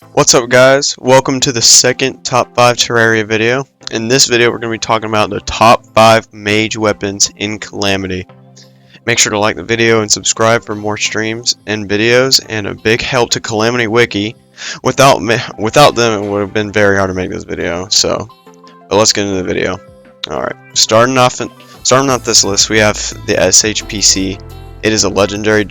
What's up, guys? Welcome to the second top 5 Terraria video. In this video we're going to be talking about the top 5 mage weapons in Calamity. Make sure to like the video and subscribe for more streams and videos, and a big help to Calamity Wiki. Without them it would have been very hard to make this video, but let's get into the video. Alright, starting off this list, we have the SHPC. It is a legendary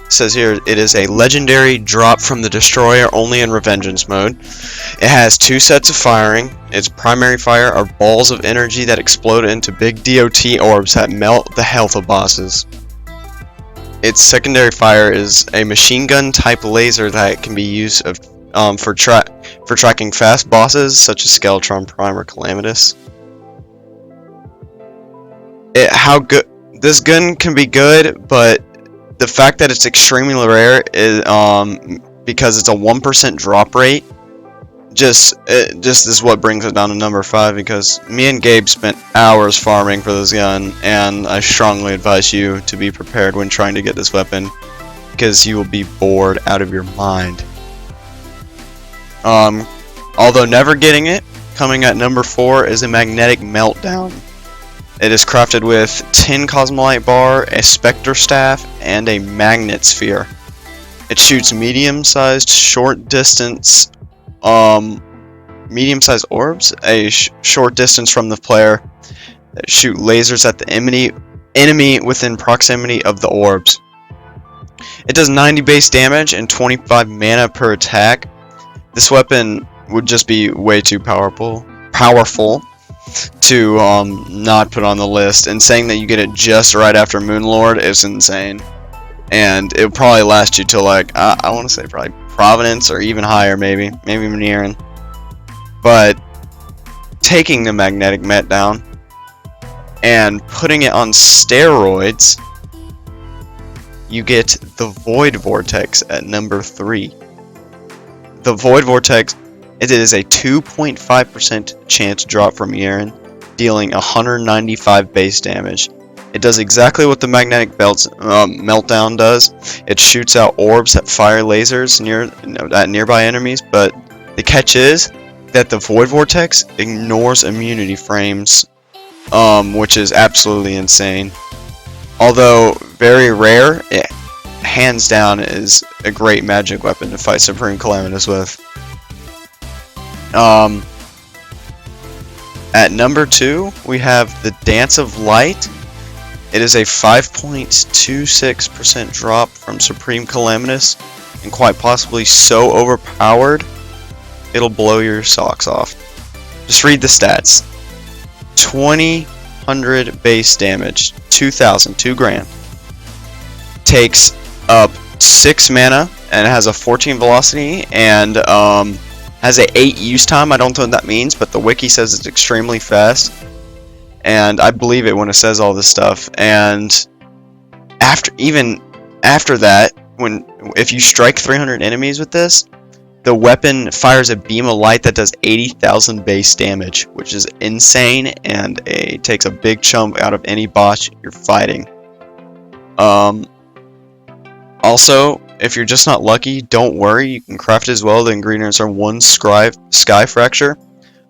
says here it is a legendary drop from the destroyer only in revengeance mode. It has 2 sets of firing. Its primary fire are balls of energy that explode into big DOT orbs that melt the health of bosses. Its secondary fire is a machine gun type laser that can be used for tracking fast bosses such as Skeletron, Prime, or Calamitous. This gun can be good, but the fact that it's extremely rare is because it's a 1% drop rate. Just is what brings it down to number 5. Because me and Gabe spent hours farming for this gun, and I strongly advise you to be prepared when trying to get this weapon, because you will be bored out of your mind. Although never getting it, coming at number 4 is a magnetic Meltdown. It is crafted with 10 Cosmolite bar, a Spectre staff, and a magnet sphere. It shoots medium-sized medium-sized orbs, a short distance from the player, that shoot lasers at the enemy within proximity of the orbs. It does 90 base damage and 25 mana per attack. This weapon would just be way too powerful to not put on the list, and saying that you get it just right after Moonlord is insane. And it'll probably last you till, like, I want to say probably Providence, or even higher, maybe Meniran. But taking the magnetic Meltdown and putting it on steroids, you get the Void Vortex at number 3. The Void Vortex, it is a 2.5% chance drop from Meniran, dealing 195 base damage. It does exactly what the magnetic Meltdown does. It shoots out orbs that fire lasers at nearby enemies, but the catch is that the Void Vortex ignores immunity frames, which is absolutely insane. Although very rare, it hands down is a great magic weapon to fight Supreme Calamitous with. At number 2, we have the Dance of Light. It is a 5.26% drop from Supreme Calamitous, and quite possibly so overpowered it'll blow your socks off. Just read the stats. 2000 base damage, 2,000, 2 grand. Takes up 6 mana, and it has a 14 velocity, and has a 8 use time. I don't know what that means, but the wiki says it's extremely fast, and I believe it when it says all this stuff. And after that, if you strike 300 enemies with this, the weapon fires a beam of light that does 80,000 base damage, which is insane, and it takes a big chunk out of any boss you're fighting. Also, if you're just not lucky, don't worry, you can craft as well. The ingredients are 1 Sky Fracture,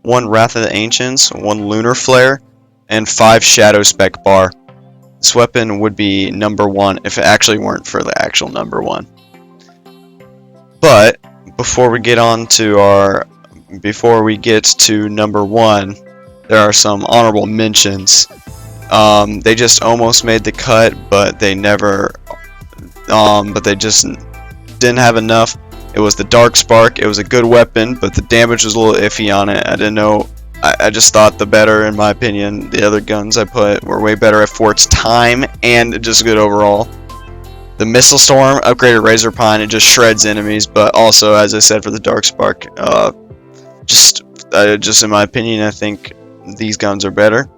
1 Wrath of the Ancients, 1 Lunar Flare, and 5 Shadow Spec bar. This weapon would be number 1 if it actually weren't for the actual number 1. But before we get to number 1, there are some honorable mentions. They just almost made the cut, but they just didn't have enough. It was the Dark Spark. It was a good weapon, but the damage was a little iffy on it. I didn't know. I just thought the better, in my opinion, the other guns I put were way better for its time and just good overall. The Missile Storm, upgraded Razor Pine, it just shreds enemies, but also, as I said, for the Dark Spark, just in my opinion, I think these guns are better.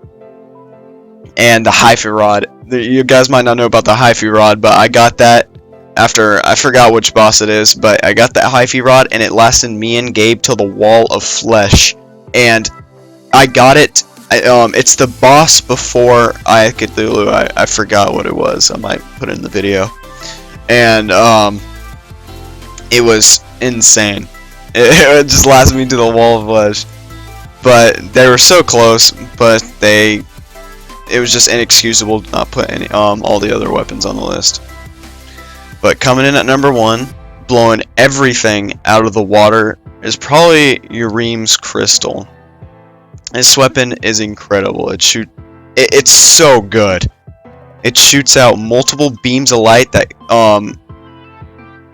And the Hyphy Rod. You guys might not know about the Hyphy Rod, but I got that after, I forgot which boss it is, but I got that Hyphy Rod, and it lasted me and Gabe till the Wall of Flesh. And I got it, it's the boss before Cthulhu. I forgot what it was. I might put it in the video. And it was insane. It just lasted me to the wall of flesh. But they were so close, but it was just inexcusable to not put any all the other weapons on the list. But coming in at number 1, blowing everything out of the water, is probably Urim's Crystal. This weapon is incredible. It's so good. It shoots out multiple beams of light that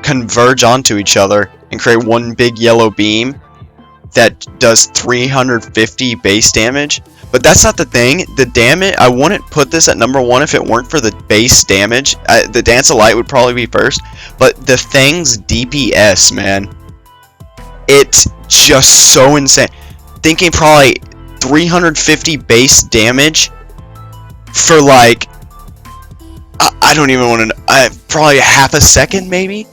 converge onto each other and create one big yellow beam that does 350 base damage. But that's not the thing. The damage, I wouldn't put this at number 1 if it weren't for the base damage. The Dance of Light would probably be first. But the thing's DPS, man, it's just so insane. Thinking probably 350 base damage for like, I don't even want to, probably half a second maybe.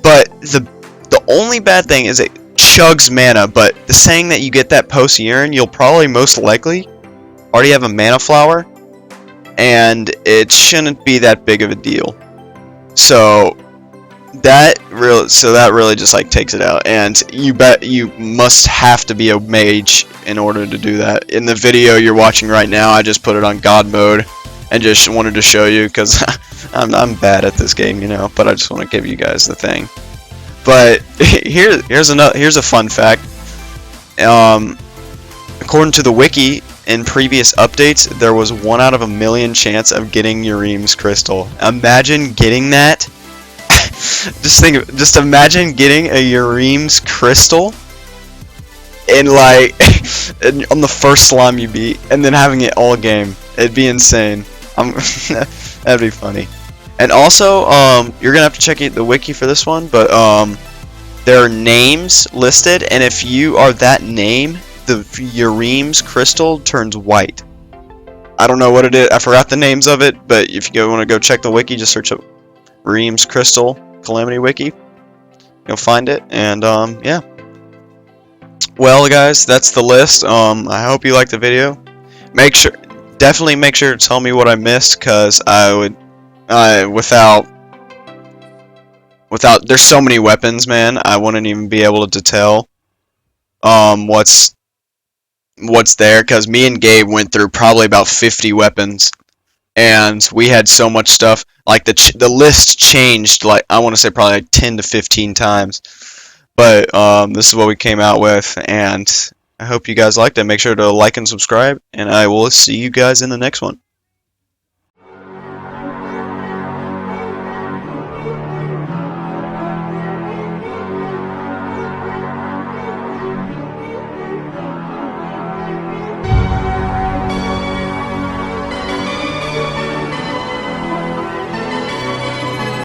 But the only bad thing is it chugs mana, but the saying that you get that post urine, you'll probably most likely already have a mana flower, and it shouldn't be that big of a deal. So that really just like takes it out, and you must have to be a mage in order to do that. In the video you're watching right now, I just put it on God mode and just wanted to show you because I'm bad at this game, you know, but I just want to give you guys the thing. But here's a fun fact. According to the wiki, in previous updates, there was 1 out of a million chance of getting Urim's Crystal. Imagine getting that. Just imagine getting a Urim's Crystal in like on the first slime you beat, and then having it all game. It'd be insane. That'd be funny. And also, you're gonna have to check the wiki for this one, but there are names listed, and if you are that name, the Urim's Crystal turns white. I don't know what it is. I forgot the names of it, but if you want to go check the wiki, just search up Urim's Crystal Calamity Wiki. You'll find it, and yeah. Well, guys, that's the list. I hope you liked the video. Definitely make sure to tell me what I missed, cause I would. Without there's so many weapons, man, I wouldn't even be able to tell what's there, because me and Gabe went through probably about 50 weapons, and we had so much stuff. Like the list changed, like I want to say probably like 10 to 15 times, but this is what we came out with, and I hope you guys liked it. Make sure to like and subscribe, and I will see you guys in the next one.